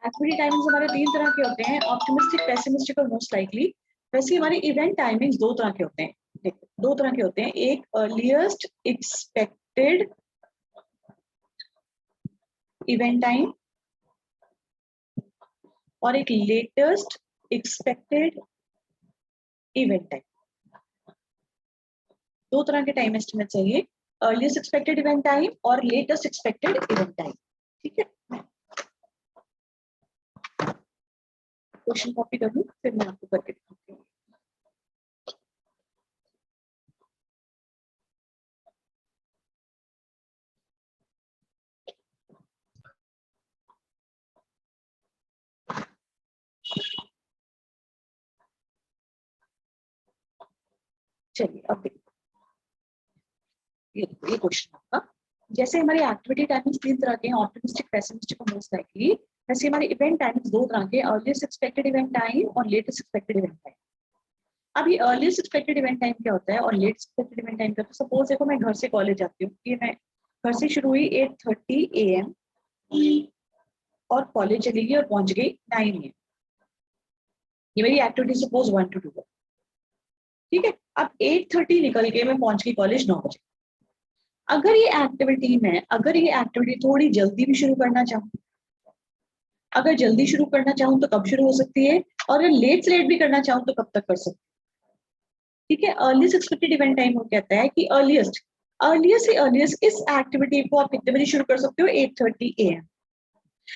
Activity timings हमारे 3 तरह के होते हैं, ऑप्टिमिस्टिक, पेसिमिस्टिक और मोस्ट लाइकली। वैसे हमारे इवेंट टाइमिंग्स 2 तरह के होते हैं। देखो 2 तरह के होते हैं, एक अर्लीस्ट एक्सपेक्टेड इवेंट टाइम और एक लेटेस्ट एक्सपेक्टेड इवेंट टाइम। 2 तरह के टाइम एस्टिमेट चाहिए, अर्लीस्ट एक्सपेक्टेड इवेंट टाइम और लेटेस्ट एक्सपेक्टेड इवेंट टाइम। ठीक है, क्वेश्चन कॉपी कर लूं फिर मैं आपको करके दिखाती हूँ। चलिए अब देखो, ये क्वेश्चन आपका, जैसे हमारी एक्टिविटी टाइमिंग्स 3 तरह के हैं, ऑप्टिमिस्टिक, पेसिमिस्टिक और मोस्ट लाइकली, वैसे हमारी इवेंट टाइमिंग्स 2 तरह के, अर्लीस्ट एक्सपेक्टेड इवेंट टाइम और लेटेस्ट एक्सपेक्टेड इवेंट टाइम। अब ये अर्लीस्ट एक्सपेक्टेड इवेंट टाइम क्या होता है और लेटेस्ट एक्सपेक्टेड इवेंट टाइम क्या होता है? सपोज देखो मैं घर से कॉलेज जाती हूँ, ये मैं घर से शुरू हुई 8:30 AM और कॉलेज चली गई और पहुंच गई 9 AM। ये मेरी एक्टिविटी सपोज 1 to 2 है। ठीक है, अब 8:30 निकल के मैं पहुंच गई कॉलेज 9 बजे। अगर ये एक्टिविटी थोड़ी जल्दी भी शुरू करना चाहूँ, अगर जल्दी शुरू करना चाहूँ तो कब शुरू हो सकती है, और अगर लेट भी करना चाहूँ तो कब तक कर सकती है? ठीक है, अर्लीस्ट एक्सपेक्टेड इवेंट टाइम वो कहता है कि अर्लीस्ट इस एक्टिविटी को आप कितने बजे शुरू कर सकते हो? 8:30 AM।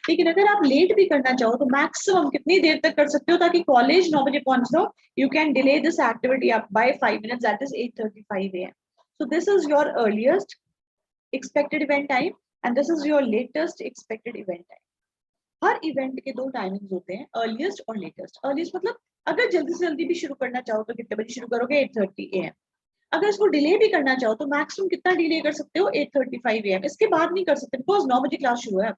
लेकिन अगर आप लेट भी करना चाहो तो मैक्सिमम कितनी देर तक कर सकते हो ताकि कॉलेज 9 बजे पहुंच जाओ? You can delay this activity up by 5 minutes, that is 8:35 AM। So this is your earliest expected event time and this is your latest expected event time. Her event के 2 टाइमिंग्स होते हैं, earliest और latest. Earliest मतलब अगर जल्दी से जल्दी भी शुरू करना चाहो तो कितने बजे शुरू करोगे? 8:30 AM। अगर इसको डिले भी करना चाहो तो मैक्सिमम कितना डिले कर सकते हो? 8:35 AM। इसके बाद नहीं कर सकते बिकॉज 9 बजे क्लास शुरू है।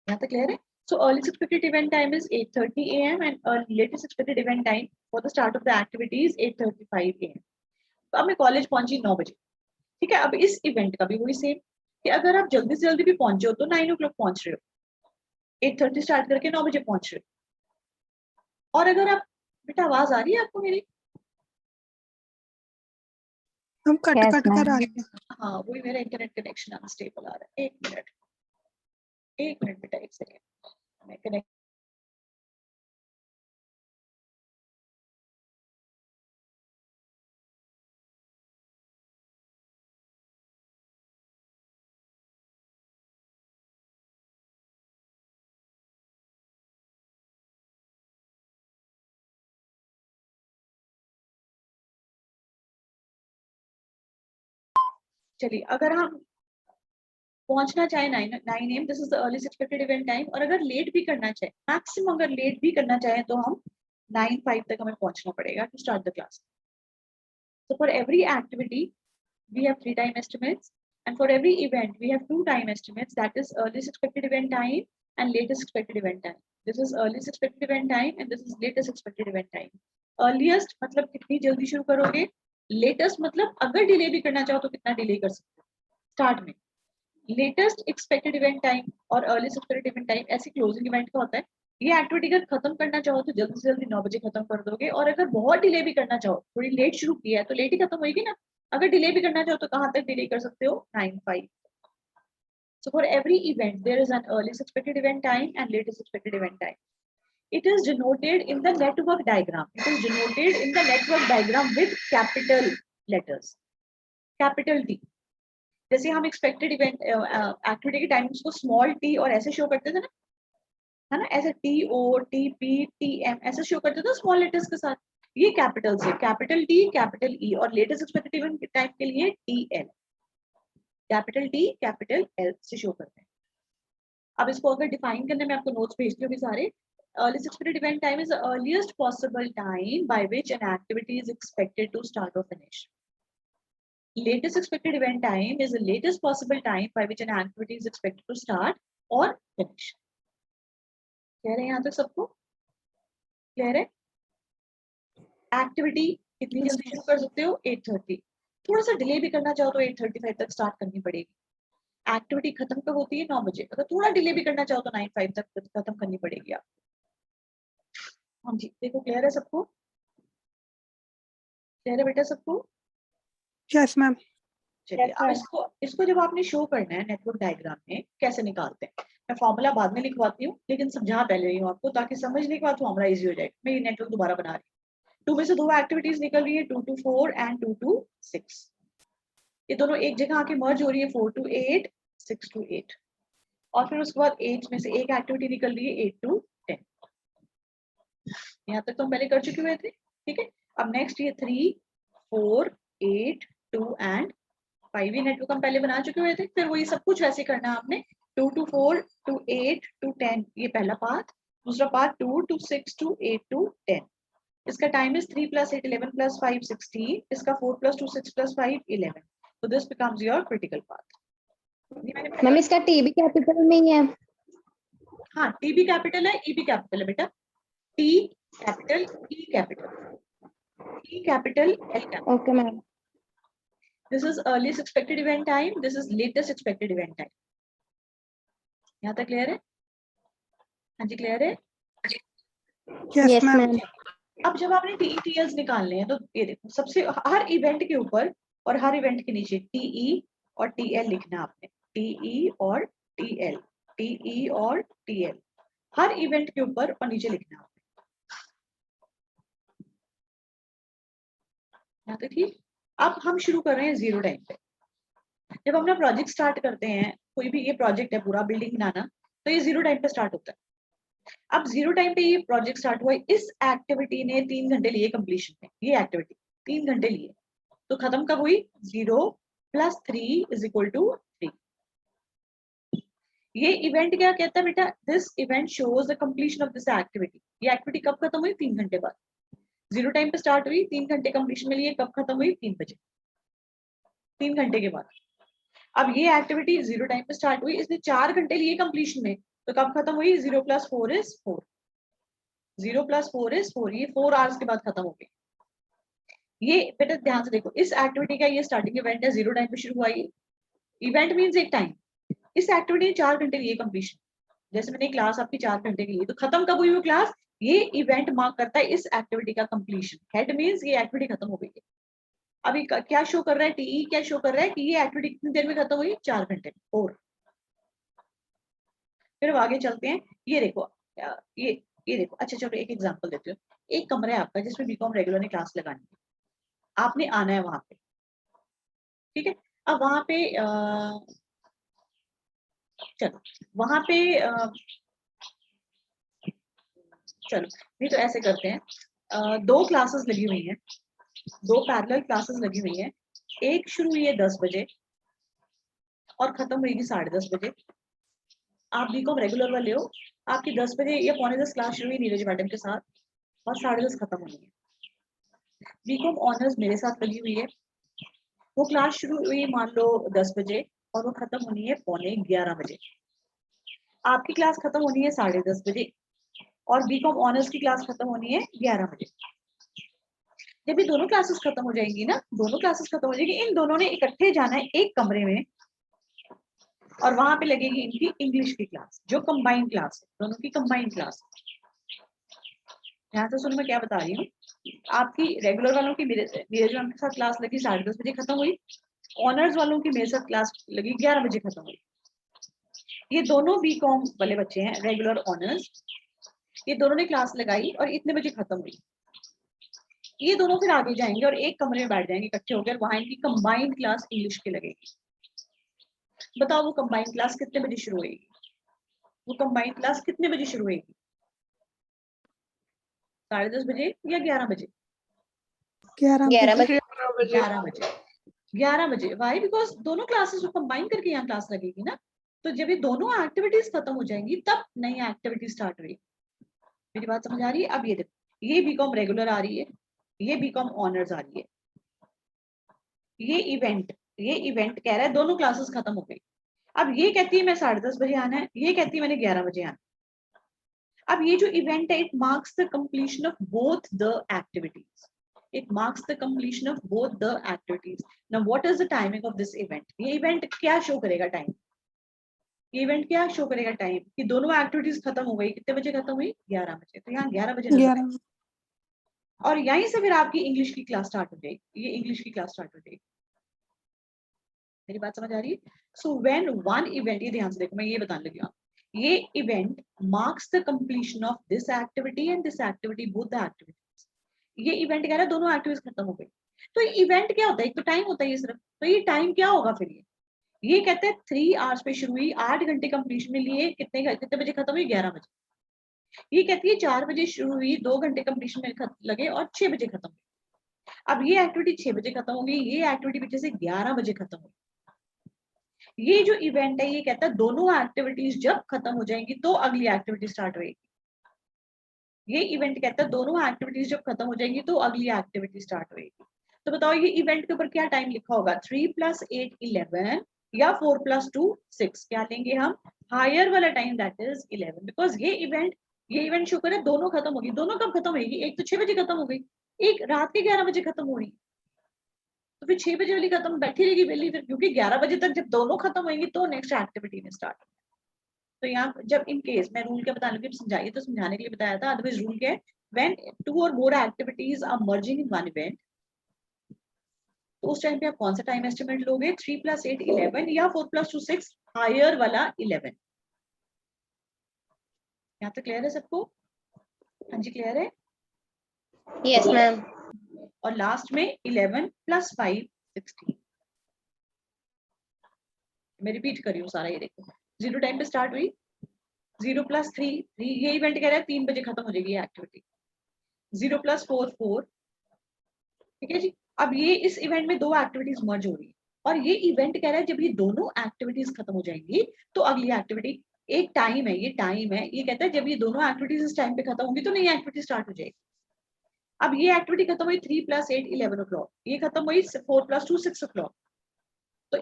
यहाँ तक क्लियर है? So earliest expected event time is 8:30 AM and latest expected event time for the start of the activity is 8:35 AM। तो अब मैं कॉलेज पहुंची 9 बजे। ठीक है, अब इस इवेंट का भी वही सेम कि अगर आप जल्दी से जल्दी भी पहुंचे हो तो 9 o'clock पहुंच रहे हो, 8:30 स्टार्ट करके 9 बजे पहुंच रहे हो। और अगर आप, बेटा आवाज आ रही है आपको मेरी? हम कट कर आ रही है। हाँ, वही मेरा इंटरनेट कनेक्शन अनस्टेबल आ रहा है। एक मिनट बेटा, एक सेकेंड मैं कनेक्ट। चलिए, अगर हम पहुंचना चाहे 9 AM, this is the earliest expected event time. और अगर लेट भी करना चाहे, मैक्सिमम अगर लेट भी करना चाहे तो हम 9:05 तक हमें पहुंचना पड़ेगा to start the class. So for every activity we have 3 time estimates and for every event we have 2 time estimates, that is earliest expected event time and latest expected event time. This is earliest expected event time and this is latest expected event time. Earliest मतलब कितनी जल्दी शुरू करोगे, latest मतलब अगर delay भी करना चाहो तो कितना डिले कर सकते हो स्टार्ट में। लेटेस्ट एक्सपेक्टेड इवेंट टाइम और अर्लीस्ट एक्सपेक्टेड इवेंट टाइम ऐसे क्लोजिंग इवेंट का होता है। ये एक्टिविटी अगर खत्म करना चाहो तो जल्दी से जल्दी 9 बजे खत्म कर दोगे, और अगर बहुत डिले भी करना चाहो, थोड़ी लेट शुरू किया है तो लेट ही खत्म होगी ना। अगर डिले भी करना चाहो तो कहाँ तक डिले कर सकते हो? 9:05। So for every event there is an earliest expected event time and latest expected event time. It is denoted in the network diagram. It is denoted in the network diagram with capital letters, capital T। जैसे हम expected event activity के times को small T और ऐसे show करते थे ना, है ना, ऐसे TO TP TM ऐसे शो करते थे स्मॉल लेटर्स के साथ। ये कैपिटल से, कैपिटल T कैपिटल E और लेटेस्ट एक्सपेक्टेड इवेंट टाइम के लिए TL, capital T capital L से शो करते हैं। अब इसको अगर डिफाइन करने में आपको नोट्स भेजती हूँ सारे। Earliest expected event time is the earliest possible time by which an activity is expected to start or finish. Latest expected event time is the latest possible time by which an activity is expected to start or finish. Clear है यहाँ तक सबको? Clear है? Activity कितनी जल्दी शुरू कर सकते हो? 8:30। थोड़ा सा डिले भी करना चाहो तो 8:35 तक स्टार्ट करनी पड़ेगी। एक्टिविटी खत्म कब होती है? 9 बजे। अगर थोड़ा डिले भी करना चाहो तो 9:05 तक खत्म करनी पड़ेगी आप। हाँ जी, देखो क्लियर है सबको? क्लियर है बेटा सबको? Yes ma'am. चलिए Yes, अब sir. इसको जब आपने शो करना है नेटवर्क डायग्राम में कैसे निकालते हैं, मैं फॉर्मूला बाद में लिखवाती हूँ लेकिन समझा पहले रही हूँ आपको ताकि समझने के बाद फॉर्मूला इजी हो जाए। मैं ये नेटवर्क दोबारा बना रही हूँ। 2 में से 2 एक्टिविटीज निकल रही है, 2 to 4 एंड 2 to 6। ये दोनों एक जगह आके मर्ज हो रही है, 4 to 8, 6 to 8। और फिर उसके बाद 8 में से एक एक्टिविटी निकल रही है, 8 to 10। यहाँ तक तो हम पहले कर चुके हुए थे, ठीक है। अब नेक्स्ट ये 3, 4, 8, 2 एंड 5 ये नेटवर्क हम पहले बना चुके हुए थे। फिर वही सब कुछ वैसे करना है आपने, 2 to 4, to 8, to 10 ये पहला पार्ट, दूसरा पार्ट 2 to 6, to 8 to 10। इसका टाइम इज 3 + 8 11 + 5 16, इसका 4 + 2 6 + 5 11। So this becomes your critical path। Ma'am इसका टी भी कैपिटल में ही है। हाँ, टी भी कैपिटल है, ई भी कैपिटल है बेटा। T capital, E capital, T capital, L capital. Okay ma'am. This is earliest expected event time, this is latest expected event time। यहाँ तक क्लियर है? हाँ जी क्लियर है? Yes ma'am. मैम। अब जब आपने टीईटीएल्स निकालने हैं तो ये देखो सबसे हर इवेंट के ऊपर और हर इवेंट के नीचे टीई और टीएल लिखना आपने, टीई और टीएल, टीई और टीएल, हर इवेंट के ऊपर और नीचे लिखना आपने। यहाँ तक ठीक। अब हम शुरू कर रहे हैं 0 टाइम पे। जब हम अपना प्रोजेक्ट स्टार्ट करते हैं, कोई भी ये प्रोजेक्ट है पूरा बिल्डिंग बनाना, तो ये 0 टाइम पे स्टार्ट होता है। अब 0 टाइम पे ये प्रोजेक्ट स्टार्ट हुआ, इस एक्टिविटी ने 3 घंटे लिए कंप्लीशन में, ये एक्टिविटी 3 घंटे लिए, तो खत्म कब हुई? 0 + 3 = 3। ये इवेंट क्या कहता है बेटा? This event shows the completion of this activity. ये एक्टिविटी कब खत्म हुई? 3 घंटे बाद। 0 टाइम पे स्टार्ट हुई, 3 घंटे कंप्लीशन में लिए, कब खत्म हुई? 3 बजे, 3 घंटे के बाद। अब ये एक्टिविटी 0 टाइम पे स्टार्ट हुई, इसने 4 घंटे लिए कंप्लीशन में, तो कब खत्म हुई? 0 + 4 = 4, 0 + 4 = 4, ये 4 आवर्स के बाद खत्म हो गई। ये बेटा ध्यान से देखो, इस एक्टिविटी का ये स्टार्टिंग इवेंट है, 0 टाइम पे शुरू हुआ। ये इवेंट मींस एक टाइम। इस एक्टिविटी ने 4 घंटे लिए कंप्लीशन। जैसे मैंने क्लास आपकी 4 घंटे की ली, तो खत्म कब हुई वो क्लास? ये इवेंट मार्क करता है इस एक्टिविटी का कंप्लीशन। हेड मींस ये एक्टिविटी खत्म हो गई है। अभी क्या शो कर रहा है? टीई क्या शो कर रहा है कि ये एक्टिविटी कितनी देर में खत्म हुई? 4 घंटे में, 4। फिर अब आगे चलते हैं। ये देखो, ये देखो, अच्छा चलो एक एग्जांपल देती हूँ। एक कमरा है आपका जिसमें बीकॉम रेगुलर ने क्लास लगानी है, आपने आना है वहां पे, ठीक है। अब वहां पे चलो वहां पे चलो नहीं तो ऐसे करते हैं, 2 क्लासेस लगी हुई हैं, 2 पैरेलल क्लासेस लगी हुई हैं। एक शुरू हुई है 10 बजे और खत्म हुई 10:30 बजे। आप बीकॉम रेगुलर वाले हो, आपकी 10 बजे या 9:45 क्लास शुरू हुई नीरज मैडम के साथ और 10:30 खत्म होनी है। बीकॉम ऑनर्स मेरे साथ लगी हुई है, वो क्लास शुरू हुई मान लो 10 बजे और वो खत्म होनी है 11:15 बजे। आपकी क्लास खत्म होनी है 10:30 बजे और बीकॉम ऑनर्स की क्लास खत्म होनी है 11 बजे। जब ये दोनों क्लासेस खत्म हो जाएंगी ना, दोनों क्लासेस खत्म हो जाएंगी, इन दोनों ने इकट्ठे जाना है एक कमरे में और वहां पे लगेगी इनकी इंग्लिश की क्लास, जो कंबाइंड क्लास है, दोनों की कंबाइंड क्लास। यहाँ से सुनो मैं क्या बता रही हूँ। आपकी रेगुलर वालों की मेरे मैम के साथ क्लास लगी 10:30 बजे खत्म हुई, ऑनर्स वालों की मेरे साथ क्लास लगी 11 बजे खत्म हुई। ये दोनों बीकॉम वाले बच्चे हैं, रेगुलर ऑनर्स, ये दोनों ने क्लास लगाई और इतने बजे खत्म हुई। ये दोनों फिर आगे जाएंगे और एक कमरे में बैठ जाएंगे इकट्ठे होकर, वहां इनकी कंबाइंड क्लास इंग्लिश की लगेगी। बताओ वो कंबाइंड क्लास कितने बजे शुरू होगी? वो कंबाइंड क्लास कितने बजे शुरू होगी? 10:30 बजे या 11 बजे? 11 बजे। 11 बजे। 11 बजे। वाई? बिकॉज दोनों क्लासेस को कंबाइन करके यहाँ क्लास लगेगी ना। तो जब ये दोनों एक्टिविटीज खत्म हो जाएंगी तब नई एक्टिविटी स्टार्ट होगी। मेरी बात समझ आ रही है? अब ये देखो, ये बीकॉम रेगुलर आ रही है, ये बीकॉम ऑनर्स आ रही है। ये इवेंट कह रहा है दोनों क्लासेस खत्म हो गई। अब ये कहती है मैं 10:30 बजे आना है, ये कहती है मैंने 11 बजे आना। अब ये जो इवेंट है, it marks the completion of both the activities. It marks the completion of both the activities. Now, what is the timing of this event? ये इवेंट क्या शो करेगा टाइम? इवेंट क्या शो करेगा टाइम कि दोनों activities खत्म हो गई, कितने बजे खत्म हुई 11 बजे, तो यहाँ 11 बजे नजर 11 और यहीं से फिर आपकी इंग्लिश की क्लास स्टार्ट हो जाएगी, ये इंग्लिश की क्लास स्टार्ट हो जाएगी। मेरी बात समझ आ रही है? सो व्हेन वन इवेंट, ये ध्यान से देखो मैं ये बताने लगी हूँ, ये event marks the completion of this activity and this activity, both the activities. ये इवेंट कह रहा है दोनों एक्टिविटीज खत्म हो गई। तो इवेंट क्या होता है? एक तो टाइम होता है ये सिर्फ, तो ये टाइम क्या होगा फिर? ये कहते हैं 3 आवर्स पे शुरू हुई, 8 घंटे कंप्लीशन में लिए, कितने बजे खत्म हुई? 11 बजे। ये कहती है 4 बजे शुरू हुई, 2 घंटे कंप्लीशन में लगे और 6 बजे खत्म हुई। अब ये एक्टिविटी 6 बजे खत्म हो गई, ये एक्टिविटी पीछे से 11 बजे खत्म हुई। ये जो इवेंट है ये कहता है दोनों एक्टिविटीज जब खत्म हो जाएंगी तो अगली एक्टिविटी स्टार्ट होगी। ये इवेंट कहता है दोनों एक्टिविटीज जब खत्म हो जाएंगी तो अगली एक्टिविटी स्टार्ट होगी। तो बताओ ये इवेंट के ऊपर क्या टाइम लिखा होगा? 3 + 8 11 या 4 + 2 6। क्या लेंगे हम? हायर वाला टाइम, दैट इज 11, बिकॉज ये इवेंट शो करे दोनों खत्म होगी। दोनों कब खत्म होगी? एक तो 6 बजे खत्म हो गई, एक रात के 11 बजे खत्म हो रही, तो फिर 6 बजे वाली खत्म बैठी रहेगी वेली फिर, क्योंकि 11 बजे तक जब दोनों खत्म होंगी तो नेक्स्ट एक्टिविटी में स्टार्ट। तो यहाँ जब इन केस मैं रूल क्या बता लूंगी, समझाइए तो समझाने के लिए बताया था, अदरवाइज रूल क्या है? When 2 or more activities are merging in one event, तो उस टाइम पे आप कौन सा टाइम एस्टिमेट लोगे? 3 + 8 11 या 4 + 2 6, हायर वाला 11। यहाँ तक क्लियर है सबको? हाँ जी क्लियर है? Yes ma'am. और लास्ट में 11 + 5 16। मैं रिपीट कर रही हूँ सारा, ये देखो 0 टाइम पे स्टार्ट हुई, 0 + 3 3, ये इवेंट कह रहा है 3 बजे खत्म हो जाएगी ये एक्टिविटी। 0 + 4 4, ठीक है जी। अब ये इस इवेंट में दो एक्टिविटीज मर्ज हो रही है और ये इवेंट कह रहा है जब ये दोनों एक्टिविटीज खत्म हो जाएंगी तो अगली एक्टिविटी, एक टाइम है, ये टाइम है, ये कहता है जब ये दोनों एक्टिविटीज इस टाइम पे खत्म होंगी तो नई एक्टिविटी स्टार्ट हो जाएगी। अब ये एक्टिविटी खत्म हुई 3 + 8 11 o'clock, ये खत्म हुई 4 + 2 6 o'clock। तो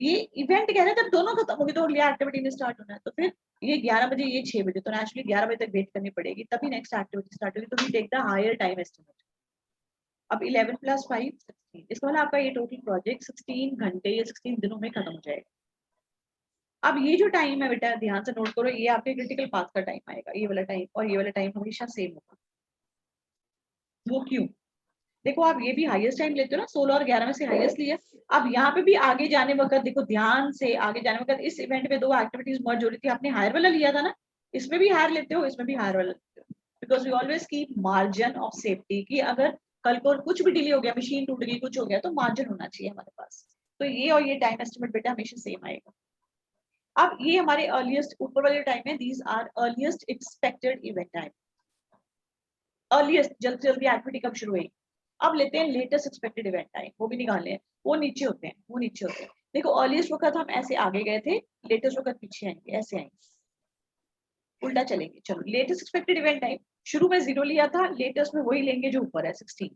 ये इवेंट कह रहा है जब दोनों खत्म होगी तो अगली एक्टिविटी में स्टार्ट होना है, तो फिर ये 11 बजे, ये 6 बजे, तो नेचुरली 11 बजे तक वेट करनी पड़ेगी तभी नेक्स्ट एक्टिविटी स्टार्ट होगी। तो we take the higher time estimate. अब 11 + 5 16, इसका मतलब आपका ये टोटल प्रोजेक्ट 16 घंटे या 16 दिनों में खत्म हो जाएगा। अब ये जो टाइम है बेटा ध्यान से नोट करो, ये आपके क्रिटिकल पाथ का टाइम आएगा, ये वाला टाइम और ये वाला टाइम हमेशा सेम होगा। वो क्यों? देखो आप ये भी हाईएस्ट टाइम लेते हो ना, 16 और 11 में से हाईएस्ट लिया। अब यहाँ पे भी आगे जाने वक्त देखो ध्यान से, आगे जाने वक्त इस इवेंट में दो एक्टिविटीज मर्ज हो रही थी, आपने हायर वाला लिया था ना, इसमें भी हायर लेते हो, इसमें भी हायर वाला लेते हो, because we always keep margin of safety कि अगर कल को कुछ भी डिले हो गया, मशीन टूट गई, कुछ हो गया, तो मार्जिन होना चाहिए हमारे पास। तो ये और ये टाइम एस्टिमेट बेटा हमेशा सेम आएगा। अब ये हमारे अर्लीस्ट ऊपर वाले टाइम है, these are earliest expected event time. Earliest जल्दी से जल्दी एक्टिविटी कब शुरू हुई। अब लेते हैं लेटेस्ट एक्सपेक्टेड इवेंट टाइम, वो भी निकाल लें, वो नीचे होते हैं, वो नीचे होते हैं। देखो अर्लीस्ट वक्त हम ऐसे आगे गए थे, लेटेस्ट वक्त पीछे आएंगे, ऐसे आएंगे, उल्टा चलेंगे। चलो लेटेस्ट एक्सपेक्टेड इवेंट टाइम, शुरू में 0 लिया था, लेटेस्ट में वही लेंगे जो ऊपर है 16।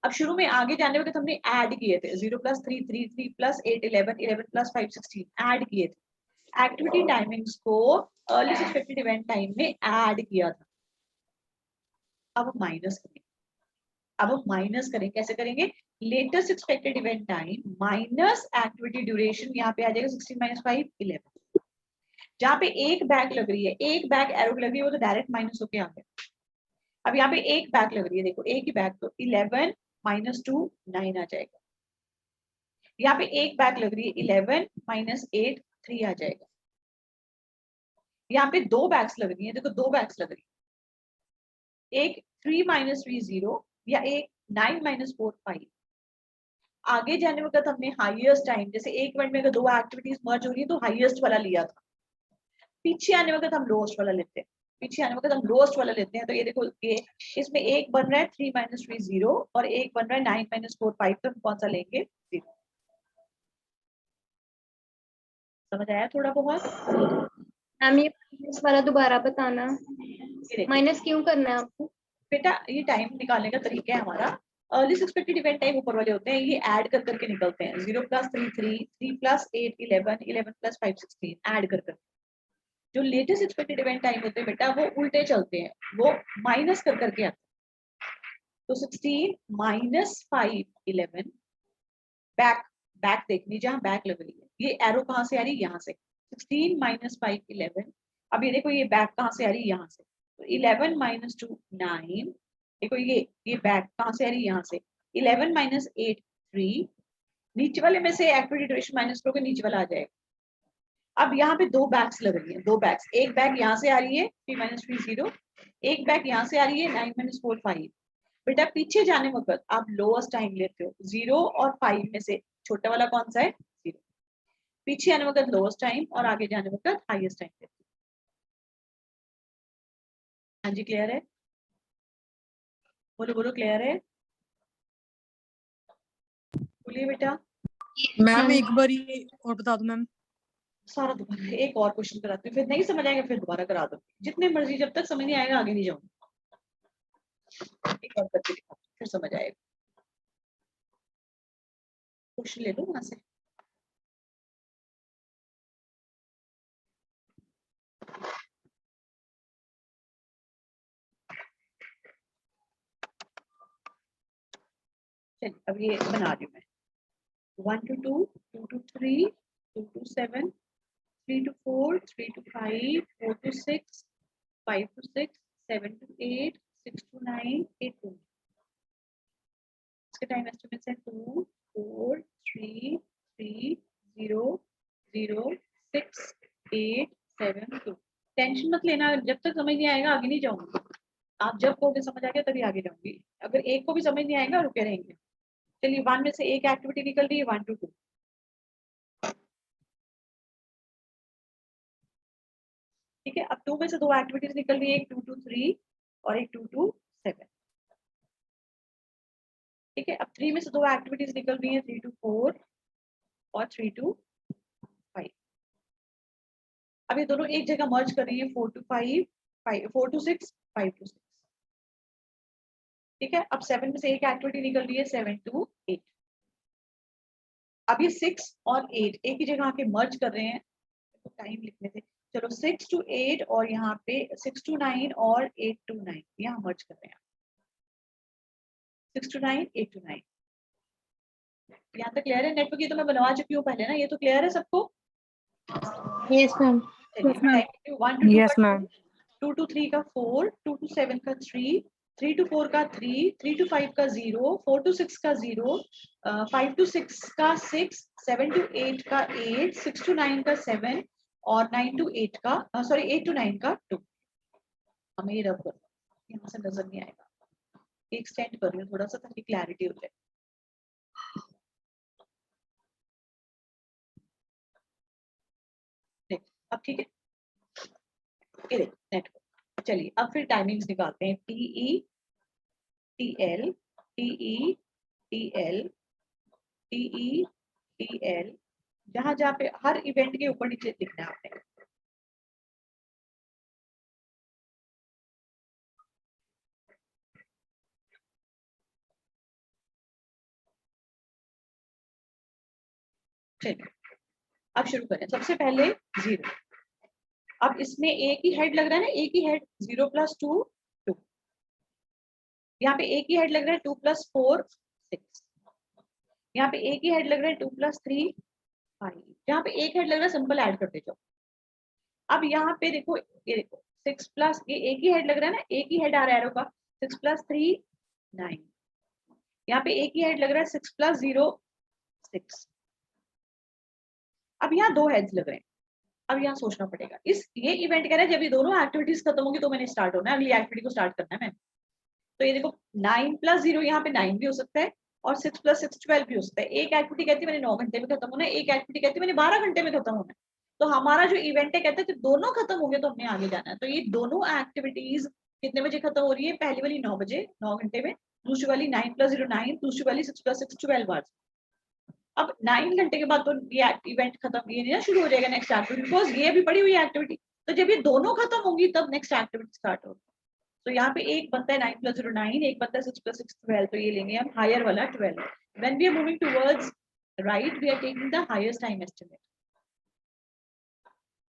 अब शुरू में आगे जाने वक्त हमने ऐड किए थे 0 + 3 3 3 + 8 11 11 + 5 16, ऐड किए थे एक्टिविटी टाइमिंग्स को अर्लीस्ट एक्सपेक्टेड इवेंट टाइम में ऐड किया था। अब माइनस करेंगे, अब हम माइनस करें, कैसे करेंगे? Latest expected event time minus activity duration, यहाँ पे आ जाएगा 16 - 5 11। जहाँ पे एक बैक लग रही है, एक बैक एरो लग रही है, वो तो डायरेक्ट माइनस होके आ गया। अब यहाँ पे एक बैक लग रही है, देखो एक ही बैक, तो 11 - 2 9 आ जाएगा। यहाँ पे एक बैक लग रही है, 11 - 8 3 आ जाएगा। यहाँ पे दो बैक्स लग रही है, देखो दो बैक्स लग रही है, एक 3 - 3 0 या एक 9 - 4 5। आगे जाने वक्त हमने हाईएस्ट टाइम, जैसे एक मिनट में अगर दो एक्टिविटीज मर्ज हो रही है तो हाईएस्ट वाला लिया था, पीछे आने वक्त हम लोएस्ट वाला लेते हैं, पीछे आने वक्त हम लोएस्ट वाला लेते हैं। तो ये देखो ये इसमें एक बन रहा है 3 - 3 0 और एक बन रहा है 9 - 4 5, तो हम कौन सा लेंगे? 0। समझ आया थोड़ा बहुत? मैम ये माइनस वाला दोबारा बताना, ये देखो माइनस क्यों करना है आपको? बेटा ये टाइम निकालने का तरीका है हमारा, अर्लीस्ट एक्सपेक्टेड इवेंट टाइम ऊपर वाले होते हैं, ये ऐड कर करके निकलते हैं। 0 + 3 3 3 + 8 11 11 + 5 16, ऐड कर करके। जो लेटेस्ट एक्सपेक्टेड इवेंट टाइम होते हैं बेटा वो उल्टे चलते हैं, वो माइनस कर करके आते हैं। तो 16 - 5 11 बैक, बैक देखनी जहां बैक लग रही है, ये एरो कहाँ से आ रही है, यहाँ से 16 माइनस 5 11। अब ये देखो ये बैक कहाँ से आ रही है, यहाँ से, तो 11 माइनस 2 9। देखो ये बैक कहाँ से आ रही है, यहाँ से 11 माइनस 8 3। नीचे वाले में से एक्टिविटी ड्यूरेशन माइनस करोगे नीचे वाला आ जाएगा। अब यहाँ पे दो बैग्स लग रही है, दो बैग्स, एक बैग यहाँ से आ रही है 3 माइनस 3 0, एक बैग यहाँ से आ रही है 9 माइनस 4 5। बेटा पीछे जाने वक्त आप लोएस्ट टाइम लेते हो, 0 और 5 में से छोटा वाला कौन सा है, 0। पीछे आने वक्त लोएस्ट टाइम और आगे जाने वक्त हाईएस्ट टाइम लेते हो। हाँ जी क्लियर है, बोलो बोलो क्लियर है, बोलिए बेटा। मैम एक बार ये और बता दो मैम। सारा दोबारा एक और क्वेश्चन कराती हूँ, फिर नहीं समझ आएगा फिर दोबारा करा दो, जितने मर्जी, जब तक समझ नहीं आएगा आगे नहीं जाऊंगी। एक और करके दिखाती हूँ, फिर समझ आएगा। क्वेश्चन ले लो वहां से। चलिए अब ये बना रही हूँ मैं। 1 to 2, 2 to 3, 2 to 7, 3 to 4, 3 to 5, 4 to 6, 5 to 6, 7 to 8, 6 to 9, 8 to 9। इसके टाइम एस्टिमेट्स है 2 4 3 3 0 0 6 8 7 2। टेंशन मत लेना, जब तक समझ नहीं आएगा आगे नहीं जाऊंगी। आप जब कहोगे समझ आ गया तभी आगे जाऊंगी, अगर एक को भी समझ नहीं आएगा रुके रहेंगे। चलिए 1 में से एक एक्टिविटी निकल रही है 1 to 2। ठीक है, अब 2 में से दो एक्टिविटीज निकल रही है, एक 2 to 3 और एक 2 to 7। ठीक है, अब 3 में से दो एक्टिविटीज निकल रही है 3 to 4 और 3 to 5। अब ये दोनों एक जगह मर्ज कर रही है 4 to 5, 4 to 6, 5 to 6। ठीक है, अब 7 में से एक एक्टिविटी निकल रही है 7 to 8। अब ये 6 और 8 एक ही जगह आके मर्ज कर रहे हैं, तो टाइम लिखने थे, चलो 6 to 8 और यहाँ पे 6 to 9 और 8 to 9 यहाँ मर्ज कर रहे हैं। 6 to 9, 8 to 9। यहाँ तक क्लियर है? नेटवर्क ये तो मैं बनवा चुकी हूँ पहले ना, ये तो क्लियर है सबको? Yes ma'am. Yes, ma'am. 1 to 2 Yes, का ma'am. 2 to 3 का 4, 2 to 7 का 3, 3 to 4 का 3, 3 to 5 का 0, 4 to 6 का 0, 5 to 6 का 6, 7 to 8 का 8, 6 to 9 का 7 और 9 to 8 का 8 to 9 का 2। हमें ये रब करो, यहाँ से नजर नहीं आएगा, एक्सटेंड कर रही हूँ थोड़ा सा ताकि क्लैरिटी हो जाए। अब ठीक है, ये देखो नेटवर्क। चलिए अब फिर टाइमिंग्स निकालते हैं, TE TL TE TL TE TL, जहां जहां पे हर इवेंट के ऊपर नीचे लिखना है आपने। चलिए अब शुरू करें, सबसे पहले 0। अब इसमें एक ही हेड लग रहा है ना, एक ही हेड, 0 + 2 2। यहाँ पे एक ही हेड लग रहा है 2 + 4 6। यहाँ पे एक ही हेड लग रहा है 2 + 3 5। यहाँ पे एक हेड लग रहा है, सिंपल ऐड करते जाओ। अब यहाँ पे देखो, ये देखो 6 प्लस, ये एक ही हेड लग रहा है ना, एक ही हेड आ रहा है एरो का, 6 + 3 9। यहाँ पे एक ही हेड लग रहा है 6 + 0 6। अब यहाँ दो हेड्स लग रहे हैं, अब यहाँ सोचना पड़ेगा, ये इवेंट कह रहा है जब ये दोनों एक्टिविटीज खत्म होंगी तो मैंने स्टार्ट होना है, अगली एक्टिविटी को स्टार्ट करना है मैंने। तो ये देखो 9 + 0, यहाँ पे 9 भी हो सकता है और 6 + 6 12 भी हो सकता है। एक एक्टिविटी कहती है मैंने 9 घंटे में खत्म होना है, एक एक्टिविटी कहती है मैंने 12 घंटे में खत्म होना है। तो हमारा जो इवेंट है कहता है कि दोनों खत्म हो गए तो हमने आगे जाना है। तो ये दोनों एक्टिविटीज कितने बजे खत्म हो रही है? पहली वाली 9 बजे 9 घंटे में, दूसरी वाली 9 + 0 9, दूसरी वाली 6 + 6 12 आवर्स। अब 9 घंटे के बाद तो ये इवेंट खत्म, ये नहीं ना शुरू हो जाएगा नेक्स्ट एक्टिविटी, बिकॉज ये भी पड़ी हुई एक्टिविटी। तो जब ये दोनों खत्म होंगी तब नेक्स्ट एक्टिविटी स्टार्ट होगी। तो यहाँ पे एक बनता है 9 + 0 9, एक बनता है 6 + 6 12। तो ये लेंगे हम हायर वाला 12। When we are moving towards right we are taking the highest time estimate.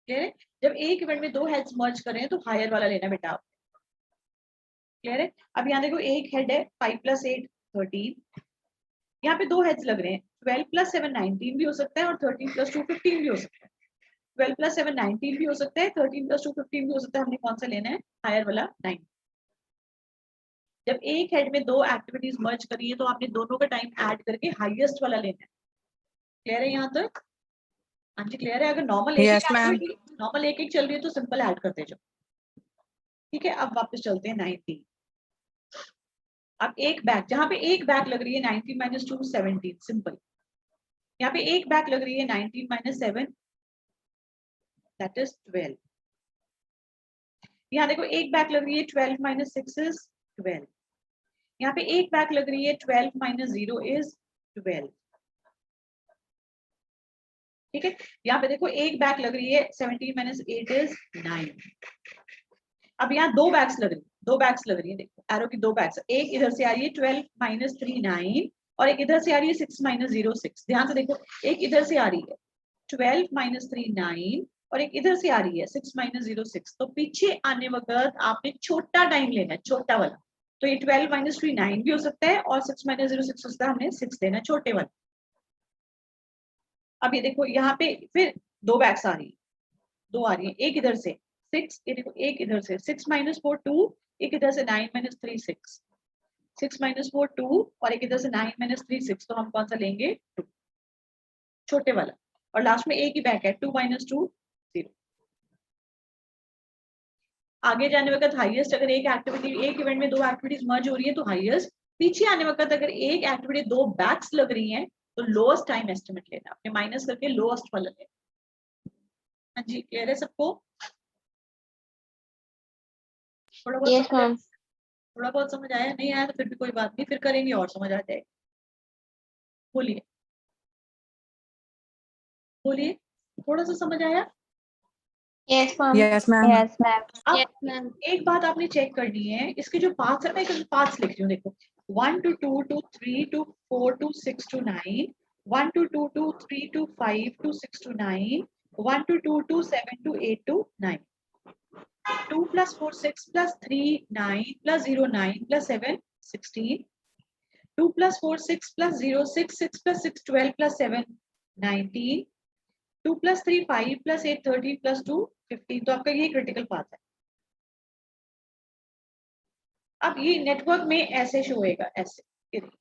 Clear है? जब एक इवेंट में दो हेड्स मर्ज कर रहे हैं तो हायर वाला लेना बेटा आप। क्लियर है? अब यहाँ देखो एक हेड है 5 + 8 13। यहाँ पे दो हेड्स लग रहे हैं 12 + 7 19 भी हो सकता है और 13 + 2 15 भी हो सकता है। 12 + 7 19 भी हो सकता है, 13 + 2 15 भी हो सकता है। हमने कौन सा लेना है? हायर वाला 9। जब एक हेड में दो एक्टिविटीज मर्ज करी है तो आपने दोनों का टाइम ऐड करके हाईएस्ट वाला लेना है। क्लियर है यहाँ तक? हाँ जी क्लियर है। अगर नॉर्मल एक Yes, ma'am. एक्टिविटी नॉर्मल एक चल रही है तो सिंपल ऐड करते जाओ। ठीक है, अब वापस चलते हैं 19। अब एक बैक, जहां पे एक बैक लग रही है 19 - 2 17 सिंपल। यहाँ पे एक बैक लग रही है 19 - 7 दैट इज 12। यहाँ देखो एक बैक लग रही है 12 - 6 इज 12। यहाँ पे एक बैक लग रही है 12 - 0 इज 12। ठीक है, यहाँ पे देखो एक बैक लग रही है 17 - 8 इज 9। अब यहाँ दो बैक्स लग रही है, दो बैक्स लग रही है। देखो एरो की दो बैक्स, एक इधर से आ रही है 12 - 3 9 और एक इधर से आ रही है 6 - 0 6। ध्यान से देखो, एक इधर से आ रही है 12 - 3 9 और एक इधर से आ रही है 6 - 0 6। तो पीछे आने वक्त आपने छोटा टाइम लेना है, छोटा वाला। तो ये 12 - 3 9 भी हो सकता है और 6 - 0 6 हो सकता है। हमने 6 लेना है, छोटे वाला। अब ये देखो यहाँ पे फिर दो बैक्स आ रही है, दो आ रही है, एक इधर से 6, ये देखो एक इधर से 6 - 4 2, एक इधर से 9 - 3 6, 6 - 4 2 और एक इधर से 9 - 3 6। तो हम कौन सा लेंगे? 2, छोटे वाला। और लास्ट में एक ही बैक है 2 - 2 0। आगे जाने वक्त हाईएस्ट, अगर एक एक्टिविटी एक इवेंट में दो एक्टिविटीज मर्ज हो रही है तो हाईएस्ट। पीछे आने वक्त अगर एक एक्टिविटी दो बैक्स लग रही हैं तो लोएस्ट टाइम एस्टिमेट लेना, आपने माइनस करके लोएस्ट वाला लेना। हाँ जी क्लियर है सबको? थोड़ा बहुत Yes, समझ, ma'am. थोड़ा बहुत समझ आया? नहीं आया तो फिर भी कोई बात नहीं, फिर करेंगे और समझ आ जाएगा। बोलिए बोलिए, थोड़ा सा समझ आया? Yes, ma'am. Yes, ma'am. Yes, ma'am. अब Yes, ma'am. एक बात आपने चेक करनी है, इसके जो पाथ्स है, मैं इसके पाथ्स लिख रही हूँ। देखो 1 to 2 to 3 to 4 to 6 to 9, 1 to 2 to 3 to 5 to 6 to 9, 1 to 2 to 7 to 8 to 9, 2 plus 4 6 plus 3 9 plus 0 9 plus 7 16, 2 plus 4 6 plus 0 6 6 plus 6 12 plus 7 19, 2 plus 3 5 plus 8 13 plus 2 15। तो आपका ये क्रिटिकल पाथ है। अब ये नेटवर्क में ऐसे शो होएगा, ऐसे ये देखिए,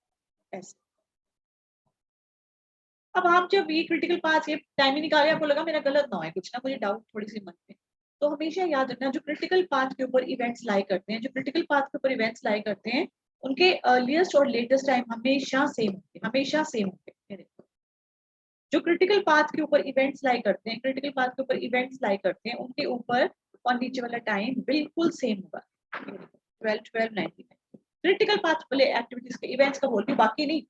ऐसे। अब आप जब ये क्रिटिकल पाथ ये टाइमिंग निकाले, आपको लगा मेरा गलत ना है कुछ ना, मुझे डाउट थोड़ी सी मन में, तो हमेशा याद रखना जो क्रिटिकल पाथ के ऊपर इवेंट्स लाई करते हैं, जो क्रिटिकल पाथ के ऊपर इवेंट्स लाई करते हैं, उनके अर्लीस्ट और लेटेस्ट टाइम हमेशा सेम होंगे, हमेशा सेम होंगे। ये देखो, जो क्रिटिकल पाथ के ऊपर इवेंट्स लाई करते हैं, क्रिटिकल पाथ के ऊपर इवेंट्स लाई करते हैं, उनके ऊपर और नीचे वाला टाइम बिल्कुल सेम होगा। 12 12 19। क्रिटिकल पाथ वाले एक्टिविटीज के इवेंट्स का बोल रही हूं, बाकी नहीं।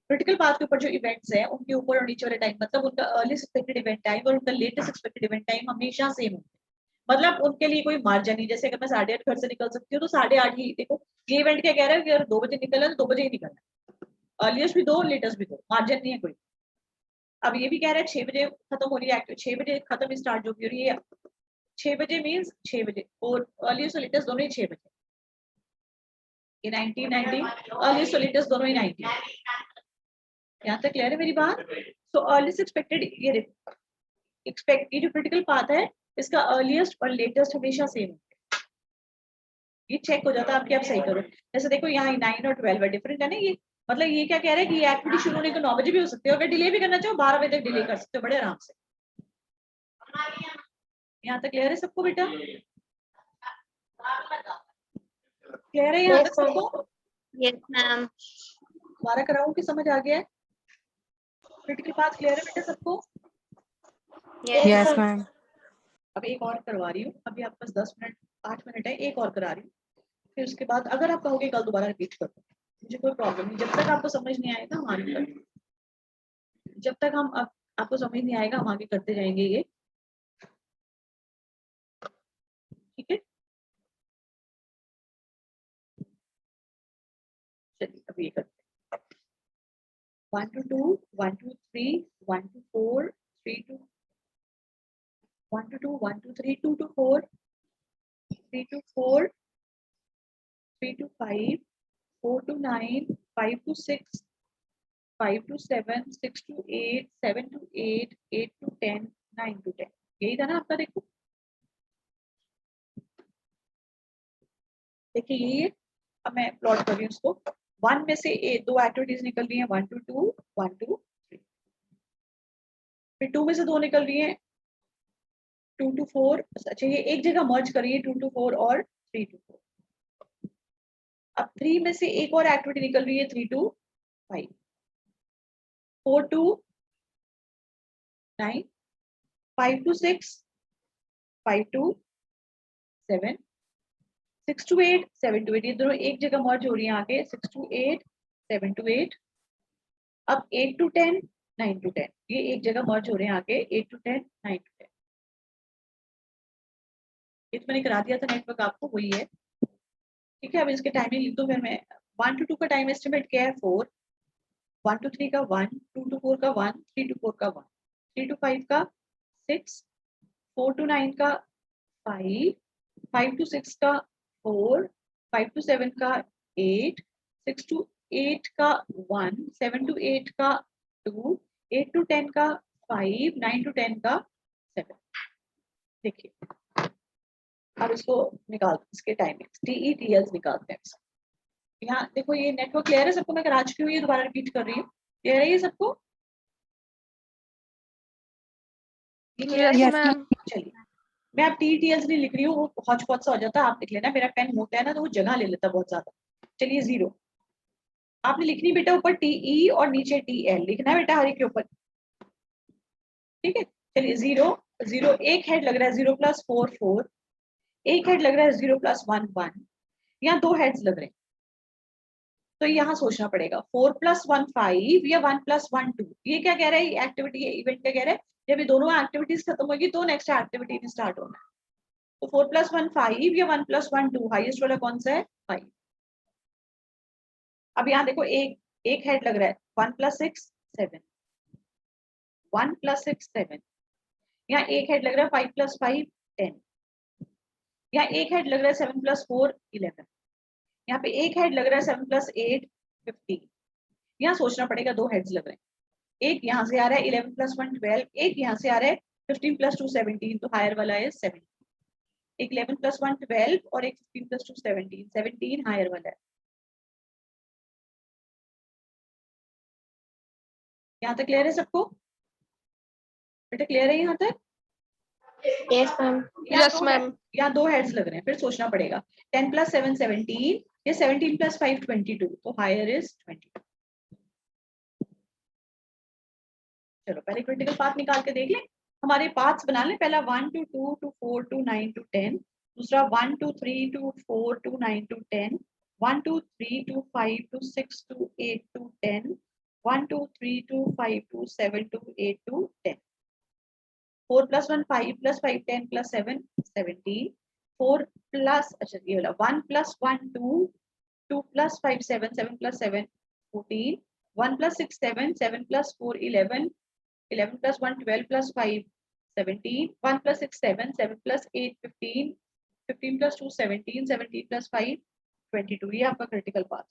क्रिटिकल पाथ के ऊपर जो इवेंट्स है उनके ऊपर और नीचे वाले टाइम, मतलब उनका अर्लीस्ट एक्सपेक्टेड इवेंट टाइम और उनका लेटेस्ट एक्सपेक्टेड इवेंट टाइम हमेशा सेम होगा। मतलब उनके लिए कोई मार्जिन नहीं। जैसे अगर मैं 8:30 घर से निकल सकती हूँ तो 8:30 ही, देखो ये इवेंट क्या कह रहा है कि अगर 2 बजे निकलना है तो 2 बजे ही निकलना है, अर्लीस्ट भी दो लेटेस्ट भी दो, मार्जिन नहीं है कोई। अब ये भी कह रहा है 6 बजे खत्म हो रही है, 6 बजे खत्म स्टार्ट जो भी हो रही है, 6 बजे मीन्स 6 बजे, और अर्लीस्ट और लेटेस्ट दोनों ही 6 बजे। ये 19 19 अर्लीस्ट और लेटेस्ट दोनों ही 19। यहाँ तक क्लियर है मेरी बात? सो अर्लीस्ट एक्सपेक्टेड, ये देखो एक्सपेक्ट, ये जो क्रिटिकल पाथ है इसका अर्लीस्ट और लेटेस्ट हमेशा सेम है। ये चेक हो जाता है आपकी, आप सही करो। जैसे देखो यहाँ 9 और 12 है, डिफरेंट है ना ये। मतलब ये क्या कह रहा है कि ये एक्टिविटी शुरू होने को 9 बजे भी हो सकती है, अगर डिले भी करना चाहो 12 बजे तक डिले कर सकते हो बड़े आराम से। यहाँ तक क्लियर है सबको बेटा? क्लियर है यहाँ तक Yes, ma'am. सबको? Yes, ma'am. दोबारा कराऊं कि समझ आ गया है? क्रिटिकल पाथ क्लियर है बेटा सबको? Yes, Yes, ma'am. ma'am. अब एक और करवा रही हूँ, अभी आपके पास 10 मिनट 8 मिनट है, एक और करा रही हूँ। फिर उसके बाद अगर आप कहोगे कल दोबारा रिपीट कर दो, मुझे कोई प्रॉब्लम नहीं। जब तक आपको समझ नहीं आएगा हम आगे करते, जब तक हम आपको समझ नहीं आएगा हम आगे करते जाएंगे ये, ठीक है? चलिए अब ये करते हैं 1 to 2 1 to 3 1 to 4 3 to 1 to 2 1 to 3 2 to 4 3 to 4 3 to 5 4 to 9 5 to 6 5 to 7, 6 to 8, 7 to 8, 8 to 10, 9 to 10, यही था ना आपका। देखो देखिए ये, अब मैं प्लॉट कर रही हूँ उसको। 1 में से दो एक्टिविटीज निकल रही हैं, 1 to 2, 1 to 3। फिर 2 में से दो निकल रही हैं, 2 to 4। अच्छा ये एक जगह मर्ज कर रही है 2 to 4 और 3 to 4। अब 3 में से एक और एक्टिविटी निकल रही है 3 to 5, 4 to 9, 5 to 6, 5 to 7, 6 to 8, 7 to 8। ये दोनों एक जगह मर्ज हो रही है आगे, 6 to 8, 7 to 8। अब 8 to 10, 9 to 10, ये एक जगह मर्ज हो रहे हैं आगे, 8 to 10, 9 to 10। ये तो मैंने करा दिया था नेटवर्क आपको, वही है। ठीक है, अब इसके टाइमिंग लिख दो फिर मैं। 1 to 2 का टाइम एस्टिमेट क्या है 4, 1 to 3 का 1, 2 to 4 का 1, 3 to 4 का 1, 3 to 5 का 6, 4 to 9 का 5, 5 to 6 का 4, 5 to 7 का 8, 6 to 8 का 1, 7 to 8 का 2, 8 to 10 का 5, 9 to 10 का 7। देखिए अब इसको निकाल, इसके टाइमिंग्स TETLs निकालते हैं। यहाँ देखो ये नेटवर्क क्लियर है सबको, मैं करा चुकी हूँ, ये दोबारा रिपीट कर रही हूँ। क्लियर है ये सबको? Yes, ma'am. चलिए मैं अब TETLs नहीं लिख रही हूँ, वो हौच पौच सा हो जाता है, आप लिख लेना। मेरा पेन मोटा है ना तो वो जगह ले लेता बहुत ज्यादा। चलिए 0 आपने लिखनी बेटा, ऊपर TE और नीचे TL लिखना है बेटा हर एक के ऊपर। ठीक है, चलिए 0 0, एक हेड लग रहा है 0 + 4 4, एक हेड लग रहा है 0 + 1 1, यहाँ दो हेड्स लग रहे हैं। तो यहाँ सोचना पड़ेगा 4 + 1 5 या 1 + 1 2। ये क्या कह रहा है, एक्टिविटी इवेंट क्या कह रहा है, जब ये दोनों एक्टिविटीज खत्म होगी तो नेक्स्ट एक्टिविटी में स्टार्ट होना है। तो 4 + 1 5 या 1 + 1 2, हाईएस्ट वाला कौन सा है 5। अब यहाँ देखो एक हेड लग रहा है 1 + 6 7, 1 + 6 7, यहाँ एक हेड लग रहा है 5 + 5 10, यहाँ एक हेड लग रहा है 7 + 4 11, यहाँ पे एक हेड लग रहा है 7 + 8 15। यहाँ सोचना पड़ेगा, दो हेड्स लग रहे हैं, एक यहाँ से आ रहा है 11 + 1 12, एक यहाँ से आ रहा है 15 + 2 17, तो हायर वाला है 7। एक 11 + 1 12 और एक 15 + 2 17, 17 हायर वाला है। यहाँ तक क्लियर है सबको बेटा? क्लियर है यहाँ तक? Yes, ma'am. Yes, ma'am. यहाँ दो हेड्स लग रहे हैं, फिर सोचना पड़ेगा 10 + 7 17 या 17 + 5 22, तो हायर इज 22। चलो पहले क्रिटिकल पाथ निकाल के देख लें। हमारे पाथ्स बना लें, पहला 1 to 2 to 4 to 9 to 10, दूसरा 1 to 3 to 4 to 9 to 10, 1 to 3 to 5 to 6 to 8 to 10, 1 to 3 to 5 to 7 to 8 to 10। 4 + 1 5 + 5 10 + 7 17, 4 plus, अच्छा ये वाला 1 + 1 2, 2 + 5 7, 7 + 7 14, 1 + 6 7, 7 + 4 11, 11 + 1 12 + 5 17, 1 + 6 7, 7 + 8 15, 15 + 2 17, 17 + 5 22। ये आपका क्रिटिकल पाथ।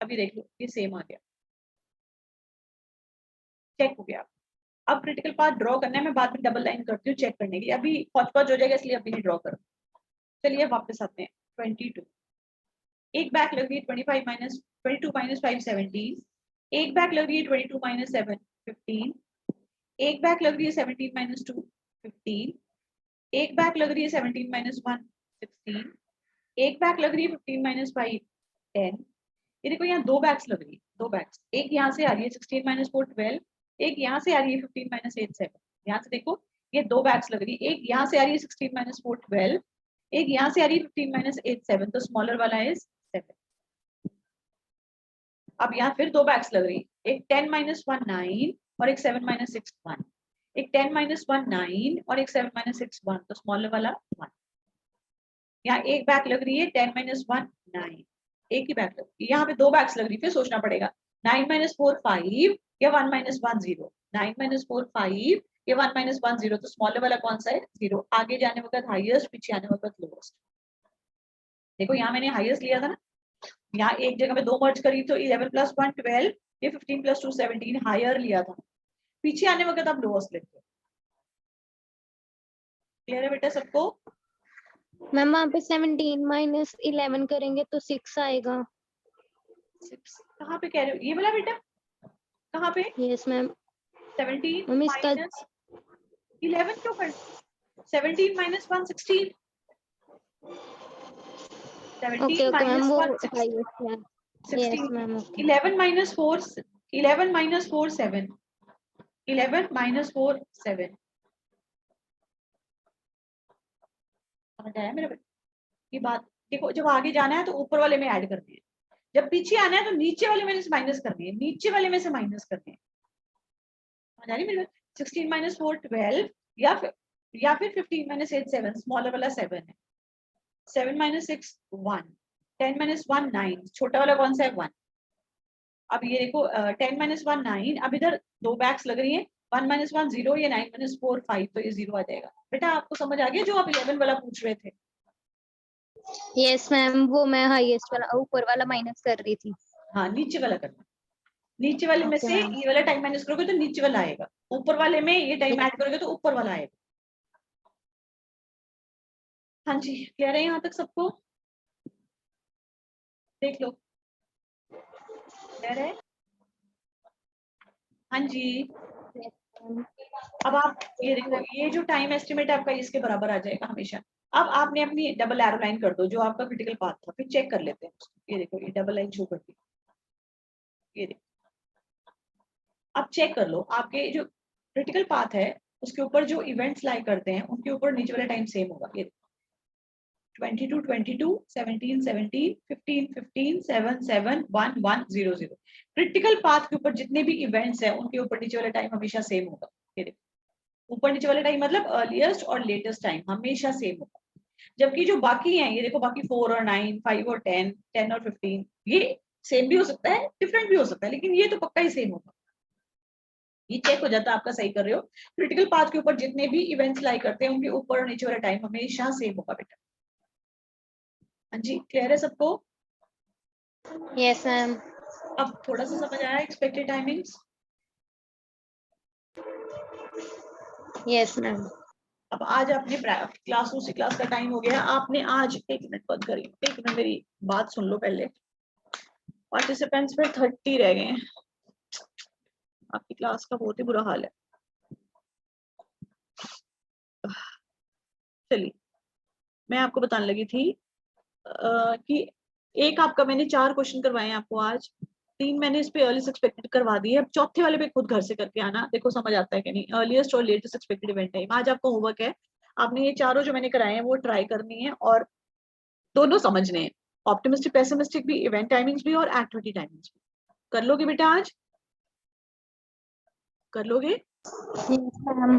अभी देख लो ये सेम आ गया, चेक हो गया। अब क्रिटिकल पाथ ड्रॉ करना है, मैं बाद में डबल लाइन करती हूँ चेक करने के लिए, अभी हौच-पौच हो जाएगा इसलिए अभी नहीं ड्रॉ करो। चलिए वापस आते हैं 22, एक बैक लग रही है 25 - 22 - 5 17, एक बैक लग रही है 22 - 7 15, एक बैक लग रही है 17 - 2 15, एक बैक लग रही है 17 - 1 16, एक बैक लग रही है 15 - 5 10। ये देखो यहाँ दो बैक्स लग रही है, दो बैक्स, एक यहाँ से आ रही है 16 - 4 12, एक यहाँ से आ रही है 15 - 8 7। यहाँ से देखो ये दो बैक्स लग रही है, एक यहाँ से आ रही है 16 - 4 12, एक यहाँ से आ रही है 15 - 8 7, तो स्मॉलर वाला है 7। अब यहाँ फिर दो बैक्स लग रही है, एक 10 - 1 9 और एक 7 - 6 1, एक 10 - 1 9 और एक 7 - 6 1, तो स्मॉलर वाला 1। यहाँ एक बैक लग रही है 10 - 1 9, एक ही बैक लग रही है, यहाँ पे दो बैक्स लग रही है, फिर सोचना पड़ेगा 9 - 4 5 या 1 - 1 0, 9 - 4 5 या 1 - 1 0, तो स्मॉलर वाला कौन सा है 0। आगे जाने वक्त हाईएस्ट, पीछे आने वक्त लोएस्ट। देखो यहाँ मैंने हाईएस्ट लिया था ना, यहाँ एक जगह में 2 मर्ज करी तो 11 + 1 12, ये 15 + 2 17 हायर लिया था, पीछे आने वक्त आप लोएस्ट लेते हो। क्लियर है बेटा सबको? मैम वहाँ पे 17 - 11 करेंगे तो 6 आएगा। 6 कहाँ पे कह रहे हो? ये वाला बेटा कहाँ पे? Yes ma'am. 17 मैम इसका माइनस 11 क्यों कर? 17 - 1 16। 17 ओके ओके मैम, - वो 1 16। हाईएस्ट है। Yes 16 ma'am okay. 11 - 4 11 - 4 7 11 - 4 7। समझ आया मेरे बेटा? ये बात देखो, जब आगे जाना है तो ऊपर वाले में ऐड करनी है, जब पीछे आना है तो नीचे वाले में से माइनस करनी है, नीचे वाले में से माइनस करनी है। समझ आ रही मेरे? 16 - 4 12 या फिर 15 - 8 7, स्मॉलर वाला 7 है। 7 - 6 1, 10 - 1 9, छोटा वाला कौन सा है? 1। अब ये देखो 10 - 1 9, अब इधर 2 बैक्स लग रही है, 1 - 1 0, ये 9 - 4 5, तो ये 0 आ जाएगा। बेटा आपको समझ आ गया जो आप 11 वाला पूछ रहे थे? यस मैम, वो मैं हाईएस्ट वाला ऊपर वाला माइनस कर रही थी। हाँ नीचे वाला करना, नीचे वाले में ओके से मैम। ये वाला टाइम माइनस करोगे तो नीचे वाला आएगा, ऊपर वाले में ये टाइम ऐड करोगे तो ऊपर वाला आएगा। हाँ जी, क्लियर है यहाँ तक सबको? देख लो, क्लियर है? हाँ जी। अब आप ये देखो, ये जो टाइम एस्टिमेट आपका इसके बराबर आ जाएगा हमेशा। अब आपने अपनी डबल एरो लाइन कर दो जो आपका क्रिटिकल पाथ था, फिर चेक कर लेते हैं उसको। ये देखो ये डबल लाइन शो करती है, ये देखो। अब चेक कर लो आपके जो क्रिटिकल पाथ है उसके ऊपर जो इवेंट्स लाई करते हैं उनके ऊपर नीचे वाला टाइम सेम होगा। ये 22 22 17 17 15 15 7 7 1 1 0 0। क्रिटिकल पाथ के ऊपर जितने भी इवेंट्स हैं उनके ऊपर नीचे वाला टाइम हमेशा सेम होगा। ये देखो ऊपर नीचे वाला टाइम मतलब अर्लीस्ट और लेटेस्ट टाइम हमेशा सेम होगा, जबकि जो बाकी हैं ये देखो बाकी 4 और 9 5 और 10 10 और 15 ये सेम भी हो सकता है डिफरेंट भी हो सकता है, लेकिन ये तो पक्का ही सेम होगा। ये चेक हो जाता है आपका सही कर रहे हो। क्रिटिकल पाथ के ऊपर जितने भी इवेंट्स लाई करते हैं उनके ऊपर और नीचे वाला टाइम हमेशा सेम होगा बेटा। हाँ जी, क्लियर है सबको? Yes ma'am. अब थोड़ा सा समझ आया एक्सपेक्टेड टाइमिंग्स? Yes ma'am. अब आज आपने क्लास दूसरी क्लास का टाइम हो गया, आपने आज 1 मिनट बंद करिए, 1 मिनट मेरी बात सुन लो पहले। पार्टिसिपेंट्स फिर 30 रह गए हैं, आपकी क्लास का बहुत ही बुरा हाल है। चलिए मैं आपको बताने लगी थी कि एक आपका मैंने 4 क्वेश्चन करवाए हैं आपको आज, 3 मैंने इस पे अर्लीस्ट एक्सपेक्टेड करवा दी है। अब चौथे वाले पे खुद घर से करके आना, देखो समझ आता है कि नहीं। अर्लीस्ट और लेटेस्ट एक्सपेक्टेड इवेंट टाइम आज आपको होमवर्क है, आपने ये चारों जो मैंने कराए हैं वो ट्राई करनी है और दोनों समझने हैं, ऑप्टिमिस्टिक पेसिमिस्टिक भी, इवेंट टाइमिंग्स भी और एक्टिविटी टाइमिंग्स भी। कर लोगे बेटा आज? कर लोगे? Yes ma'am.